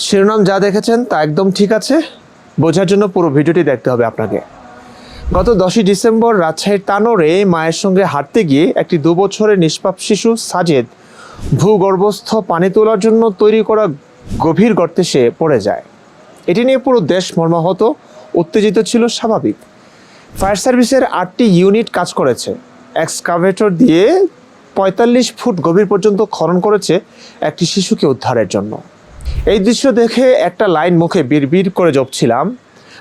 শিরোনাম যা দেখেছেন তা একদম ঠিক আছে, বোঝার জন্য পুরো ভিডিওটি দেখতে হবে আপনাকে। গত 10ই ডিসেম্বর রাজশাহীর তানোরে মায়ের সঙ্গে হাঁটতে গিয়ে একটি 2 বছরের নিষ্পাপ শিশু সাজেদ ভূগর্ভস্থ পানি তোলার জন্য তৈরি করা গভীর গর্তে সে পড়ে যায়। এটি নিয়ে পুরো দেশ মর্মাহত, উত্তেজিত ছিল স্বাভাবিক। ফায়ার সার্ভিসের 8টি ইউনিট কাজ করেছে, এক্সকাভেটর দিয়ে 45 ফুট গভীর পর্যন্ত খনন করেছে একটি শিশুকে উদ্ধারের জন্য। এই দৃশ্য দেখে একটা লাইন মুখে বিড়বিড় করে জপছিলাম,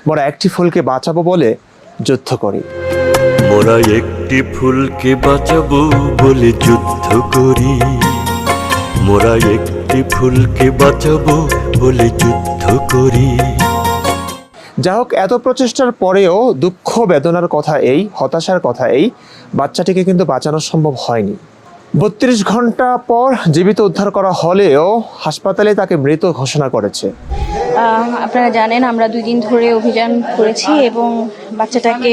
মোরা একটি ফুলকে বাঁচাবো বলে যুদ্ধ করি। মোরা একটি ফুলকে বাঁচাবো বলে যুদ্ধ করি। মোরা একটি ফুলকে বাঁচাবো বলে যুদ্ধ করি। যা হোক, এত প্রচেষ্টার পরেও দুঃখ বেদনার কথা এই, হতাশার কথা এই, বাচ্চাটিকে কিন্তু বাঁচানো সম্ভব হয়নি। 32 ঘন্টা পর জীবিত উদ্ধার করা হলেও হাসপাতালে তাকে মৃত ঘোষণা করেছে। আপনারা জানেন আমরা 2 দিন ধরে অভিযান করেছি এবং বাচ্চাটাকে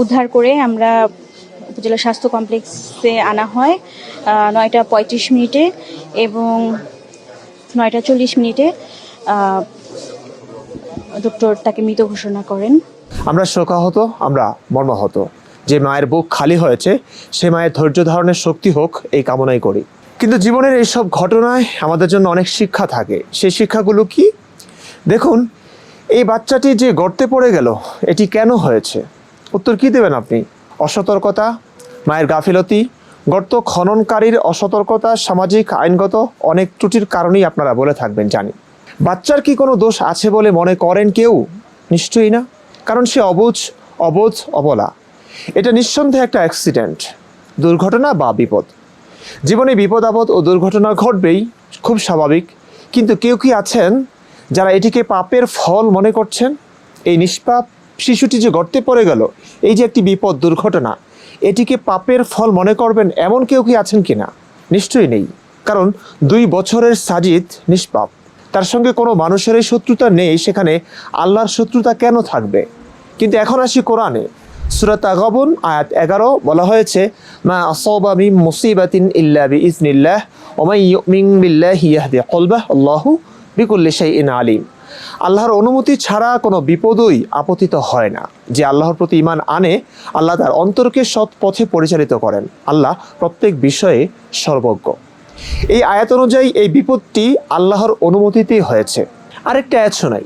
উদ্ধার করে আমরা উপজেলা স্বাস্থ্য কমপ্লেক্সে আনা হয় 9টা 35 মিনিটে এবং 9টা 40 মিনিটে ডক্টর তাকে মৃত ঘোষণা করেন। আমরা শোকাহত, আমরা মর্মাহত। যে মায়ের বুক খালি হয়েছে সে মায়ের ধৈর্য ধারণের শক্তি হোক, এই কামনাই করি। কিন্তু জীবনের এইসব ঘটনায় আমাদের জন্য অনেক শিক্ষা থাকে। সেই শিক্ষাগুলো কি? দেখুন, এই বাচ্চাটি যে গর্তে পড়ে গেল, এটি কেন হয়েছে? উত্তর কি দেবেন আপনি? অসতর্কতা, মায়ের গাফিলতি, গর্ত খননকারীর অসতর্কতা, সামাজিক আইনগত অনেক ত্রুটির কারণেই আপনারা বলে থাকবেন, জানি। বাচ্চার কি কোনো দোষ আছে বলে মনে করেন কেউ? নিশ্চয়ই না, কারণ সে অবোধ, অবলা। এটা নিঃসন্দেহে একটা অ্যাক্সিডেন্ট, দুর্ঘটনা বা বিপদ। জীবনে বিপদ আপদ ও দুর্ঘটনা ঘটবেই, খুব স্বাভাবিক। কিন্তু কেউ কি আছেন যারা এটিকে পাপের ফল মনে করছেন? এই নিষ্পাপ শিশুটি যে গর্তে পড়ে গেল, এই যে একটি বিপদ, দুর্ঘটনা, এটিকে পাপের ফল মনে করবেন এমন কেউ কি আছেন কিনা? নিশ্চয়ই নেই, কারণ 2 বছরের সাজিদ নিষ্পাপ, তার সঙ্গে কোনো মানুষেরই শত্রুতা নেই, সেখানে আল্লাহর শত্রুতা কেন থাকবে? কিন্তু এখন আসি কোরআনে। সূরা তাগাবুন আয়াত 11 বলা হয়েছে, মা আসাবা মিন মুসিবাতিন ইল্লা বিইজনিল্লাহ ওয়া মান ইউমিন বিল্লাহি ইয়াহদি কলবাহু আল্লাহু বিকুল্লি শাইইন আলিম। আল্লাহর অনুমতি ছাড়া কোনো বিপদই আপতিত হয় না। যে আল্লাহর প্রতি ঈমান আনে, আল্লাহ তার অন্তরকে সৎ পথে পরিচালিত করেন। আল্লাহ প্রত্যেক বিষয়ে সর্বজ্ঞ। এই আয়াত অনুযায়ী এই বিপদটি আল্লাহর অনুমতিতেই হয়েছে। আরেকটা আয়াত শোনাই,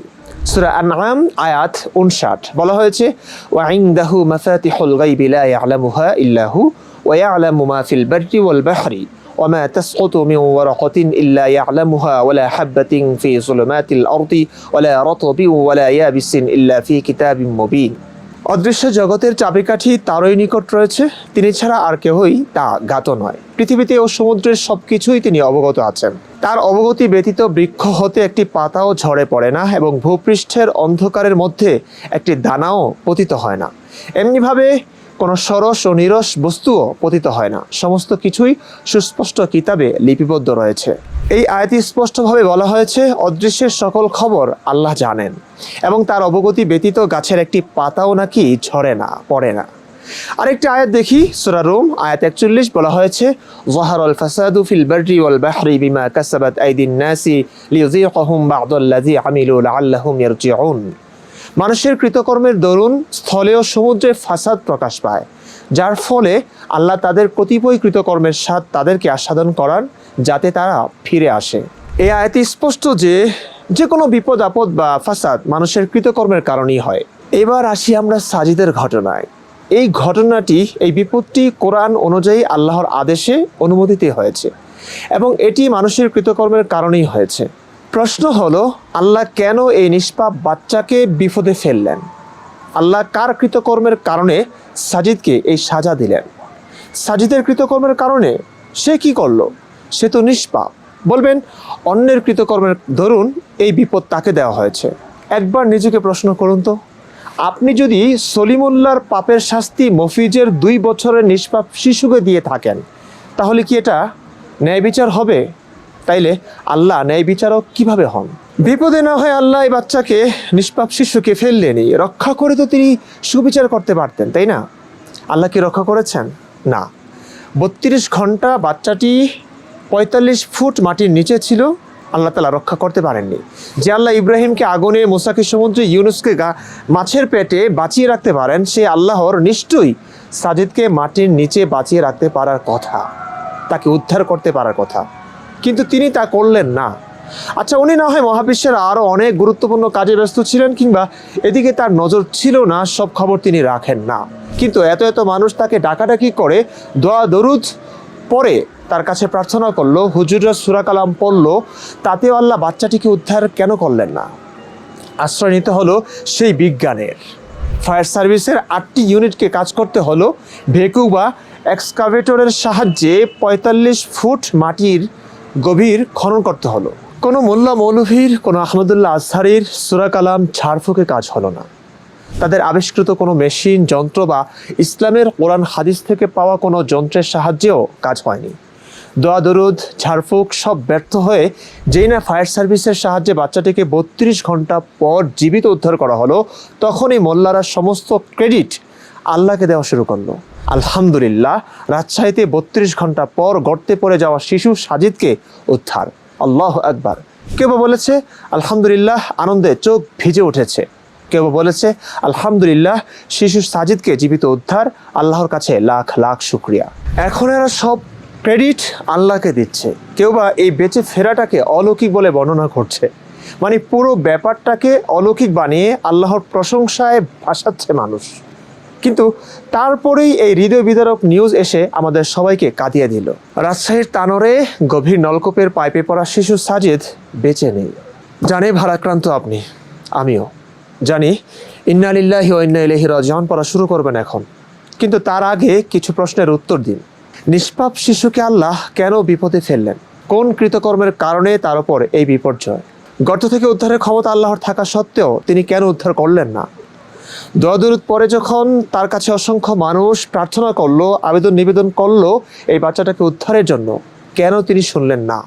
সূরা আনআম আয়াত 59 বলা হয়েছে, ওয়া ইনদাহু মাফাতিহুল গায়বি লা ইয়ালামুহা ইল্লা হু ওয়া ইয়ালামু মা ফিল বাররি ওয়াল বাহরি ওয়া মা তাসকুতু মিন ওয়ারাকাতিন ইল্লা ইয়ালামুহা ওয়া লা হাববাতিন ফি যুলুমাতিল আরদি ওয়া লা রাতবিন ওয়া লা ইয়াবিসিন ইল্লা ফি কিতাবিম মুবিন। অদৃশ্য জগতের চাবিকাঠি তারই নিকট রয়েছে, তিনি ছাড়া আর কেউই তা জ্ঞাত নয়। পৃথিবীতে ও সমুদ্রের সব কিছুই তিনি অবগত আছেন। তার অবগতি ব্যতীত বৃক্ষ হতে একটি পাতাও ঝরে পড়ে না এবং ভূপৃষ্ঠের অন্ধকারের মধ্যে একটি দানাও পতিত হয় না। এমনিভাবে কোনো সরস ও নিরস বস্তুও পতিত হয় না। সমস্ত কিছুই সুস্পষ্ট কিতাবে লিপিবদ্ধ রয়েছে। এই আয়াতে স্পষ্টভাবে বলা হয়েছে, অদৃশ্যের সকল খবর আল্লাহ জানেন এবং তার অবগতি ব্যতীত গাছের একটি পাতাও নাকি ঝরে না, পড়ে না। আরেকটি আয়াত দেখি, সূরা রুম আয়াত 41 বলা হয়েছে, যাহারাল ফাসাদু ফিল বাররি ওয়াল বাহরি বিমা কাসাবাত আইদিন নাসি লিয়ুযীকাহুম বা'দাল্লাযী আমিলু লাআল্লাহুম ইয়ারজিউন। মানুষের কৃতকর্মের দরুন স্থলে ও সমুদ্রে ফাসাদ প্রকাশ পায়, যার ফলে আল্লাহ তাদের কতিপয় কৃতকর্মের স্বাদ তাদেরকে আস্বাদন করান, যাতে তারা ফিরে আসে। এই আয়াতে স্পষ্ট যে কোনো বিপদ আপদ বা ফাসাদ মানুষের কৃতকর্মের কারণেই হয়। এবার আসি আমরা সাজিদের ঘটনায়। এই ঘটনাটি, এই বিপদটি কোরআন অনুযায়ী আল্লাহর আদেশে, অনুমতিতে হয়েছে এবং এটি মানুষের কৃতকর্মের কারণেই হয়েছে। প্রশ্ন হলো, আল্লাহ কেন এই নিষ্পাপ বাচ্চাকে বিপদে ফেললেন? আল্লাহ কার কৃতকর্মের কারণে সাজিদকে এই সাজা দিলেন? সাজিদের কৃতকর্মের কারণে সে কি করলো? সে তো নিষ্পাপ। বলবেন অন্যের কৃতকর্মের দরুন এই বিপদ তাকে দেওয়া হয়েছে। একবার নিজেকে প্রশ্ন করুন তো, আপনি যদি সলিমুল্লাহর পাপের শাস্তি মফিজের 2 বছরের নিষ্পাপ শিশুকে দিয়ে থাকেন, তাহলে কি এটা ন্যায় বিচার হবে? তাইলে আল্লাহ ন্যায় বিচারক কিভাবে হন? বিপদে না হয় আল্লাহ এই বাচ্চাকে, নিষ্পাপ শিশুকে ফেললেনই, রক্ষা করে তো তিনি সুবিচার করতে পারতেন, তাই না? আল্লাহ কি রক্ষা করেছেন? না। 32 ঘন্টা বাচ্চাটি 45 ফুট মাটির নিচে ছিল, আল্লাহ তাআলা রক্ষা করতে পারেননি। যে আল্লাহ ইব্রাহিমকে আগুনে, মুসাকে সমুদ্রে, ইউনুসকে মাছের পেটে বাঁচিয়ে রাখতে পারেন, সে আল্লাহর নিশ্চয়ই সাজিদকে মাটির নিচে বাঁচিয়ে রাখতে পারার কথা, তাকে উদ্ধার করতে পারার কথা, কিন্তু তিনি তা করলেন না। আচ্ছা, উনি না হয় মহাবিশ্বের আরও অনেক গুরুত্বপূর্ণ কাজে ব্যস্ত ছিলেন, কিংবা এদিকে তার নজর ছিল না, সব খবর তিনি রাখেন না, কিন্তু এত এত মানুষ তাকে ডাকাডাকি করে, দোয়া দরুদ পরে তার কাছে প্রার্থনা করলো, হুজুররা সূরা কালাম পড়লো, তাতেও আল্লাহ বাচ্চাটিকে উদ্ধার কেন করলেন না? আশ্রয় নিতে হলো সেই বিজ্ঞানের। ফায়ার সার্ভিসের 8টি ইউনিটকে কাজ করতে হলো ভেকু বা এক্সকাভেটরের সাহায্যে 45 ফুট মাটির গভীর খনন করতে হলো। কোনো মোল্লা মৌলভীর, কোনো আহমদুল্লাহ আজহারির সূরা কালাম ঝাড়ফুঁকে কাজ হলো না। তাদের আবিষ্কৃত কোনো মেশিন, যন্ত্র বা ইসলামের কোরআন হাদিস থেকে পাওয়া কোনো যন্ত্রের সাহায্যেও কাজ হয়নি। দোয়া দরুদ, ঝাড়ফুঁক সব ব্যর্থ হয়ে যেই না ফায়ার সার্ভিসের সাহায্যে বাচ্চাটিকে 32 ঘন্টা পর জীবিত উদ্ধার করা হলো, তখনই মোল্লারা সমস্ত ক্রেডিট আল্লাহকে দেওয়া শুরু করলো। আলহামদুলিল্লাহ, রাজশাহীতে 32 ঘন্টা পর গর্তে পড়ে যাওয়া শিশু সাজিদকে উদ্ধার। আল্লাহ আকবার। কেউ বলেছে আলহামদুলিল্লাহ, আনন্দে চোখ ভিজে উঠেছে। কেউ বলেছে আলহামদুলিল্লাহ, শিশু সাজিদকে জীবিত উদ্ধার, আল্লাহর কাছে লাখ লাখ শুকরিয়া। এখন এরা সব ক্রেডিট আল্লাহকে দিচ্ছে। কেউ বা এই বেঁচে ফেরাটাকে অলৌকিক বলে বর্ণনা করছে, মানে পুরো ব্যাপারটাকে অলৌকিক বানিয়ে আল্লাহর প্রশংসায় ভাসাচ্ছে মানুষ। কিন্তু তারপরেই এই হৃদয় বিদারক নিউজ এসে আমাদের সবাইকে কাঁদিয়ে দিল। রাজশাহীর তানোরে গভীর নলকূপের পাইপে পড়া শিশু সাজিদ বেঁচে নেই। জানি ভারাক্রান্ত আপনি, আমিও জানি। ইন্না লিল্লাহি ওয়া ইন্না ইলাইহি রাজিউন পড়া শুরু করবেন এখন, কিন্তু তার আগে কিছু প্রশ্নের উত্তর দিন। নিষ্পাপ শিশুকে আল্লাহ কেন বিপদে ফেললেন? কোন কৃতকর্মের কারণে তার উপর এই বিপর্যয়? গর্ত থেকে উদ্ধারের ক্ষমতা আল্লাহর থাকা সত্ত্বেও তিনি কেন উদ্ধার করলেন না? দোয়া দরুদ পরে যখন তার কাছে অসংখ্য মানুষ প্রার্থনা করলো, আবেদন নিবেদন করলো এই বাচ্চাটাকে উদ্ধারের জন্য, কেন তিনি শুনলেন না?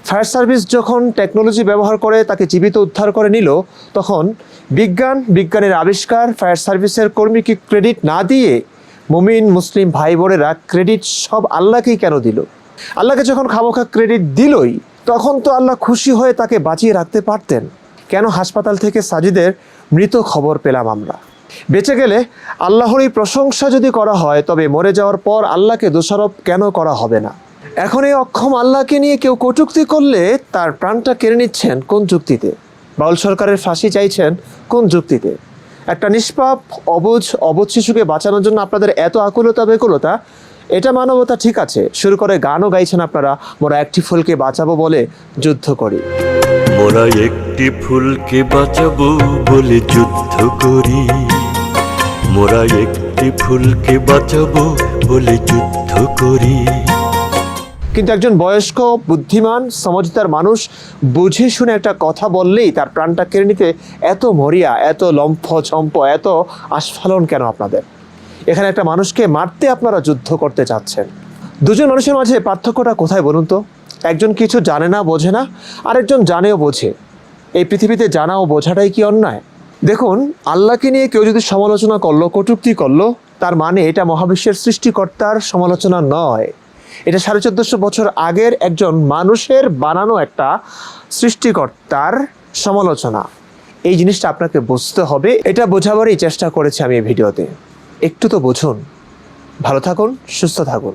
ফায়ার সার্ভিস যখন টেকনোলজি ব্যবহার করে তাকে জীবিত উদ্ধার করে নিল, তখন বিজ্ঞানের আবিষ্কার, ফায়ার সার্ভিসের কর্মীকে ক্রেডিট না দিয়ে মুমিন মুসলিম ভাই বোনেরা ক্রেডিট সব আল্লাহকেই কেন দিল? আল্লাহকে যখন খামোখা ক্রেডিট দিলই, তখন তো আল্লাহ খুশি হয়ে তাকে বাঁচিয়ে রাখতে পারতেন। কেন হাসপাতাল থেকে সাজিদের মৃত খবর পেলাম আমরা? বেঁচে গেলে আল্লাহরই প্রশংসা যদি করা হয়, তবে মরে যাওয়ার পর আল্লাহকে দোষারোপ কেন করা হবে না? এখন এই অক্ষম আল্লাহকে নিয়ে কেউ কটূক্তি করলে তার প্রাণটা কেড়ে নিচ্ছেন কোন যুক্তিতে? বাউল সরকারের ফাঁসি চাইছেন কোন যুক্তিতে? একটা নিষ্পাপ অবুঝ শিশুকে বাঁচানোর জন্য আপনাদের এত আকুলতা বেকুলতা, এটা মানবতা ঠিক আছে। শুরু করে গানও গাইছেন আপনারা, মোরা একটি ফুলকে বাঁচাবো বলে যুদ্ধ করি। মোরা একটি ফুলকে বাঁচাবো বলে যুদ্ধ করি, মোরা একটি ফুলকে বাঁচাবো বলে যুদ্ধ করি। কিন্তু একজন বয়স্ক বুদ্ধিমান সমঝদার মানুষ বুঝে শুনে একটা কথা বললেই তার প্রাণটা কেড়ে নিতে এত মরিয়া, এত লম্ফঝম্প, এত আস্ফালন কেন আপনাদের? এখানে একটা মানুষকে মারতে আপনারা যুদ্ধ করতে চাচ্ছেন। দুজন মানুষের মাঝে পার্থক্যটা কোথায় বলুন তো? একজন কিছু জানে না, বোঝে না, আরেকজন জানেও বোঝে। এই পৃথিবীতে জানা ও বোঝাটাই কি অন্যায়? দেখুন, আল্লাহকে নিয়ে কেউ যদি সমালোচনা করলো, কটূক্তি করলো, তার মানে এটা মহাবিশ্বের সৃষ্টিকর্তার সমালোচনা নয়, এটা 1450 বছর আগের একজন মানুষের বানানো একটা সৃষ্টিকর্তার সমালোচনা। এই জিনিসটা আপনাকে বুঝতে হবে। এটা বোঝাবারই চেষ্টা করেছি আমি এই ভিডিওতে। একটু তো বুঝুন। ভালো থাকুন, সুস্থ থাকুন।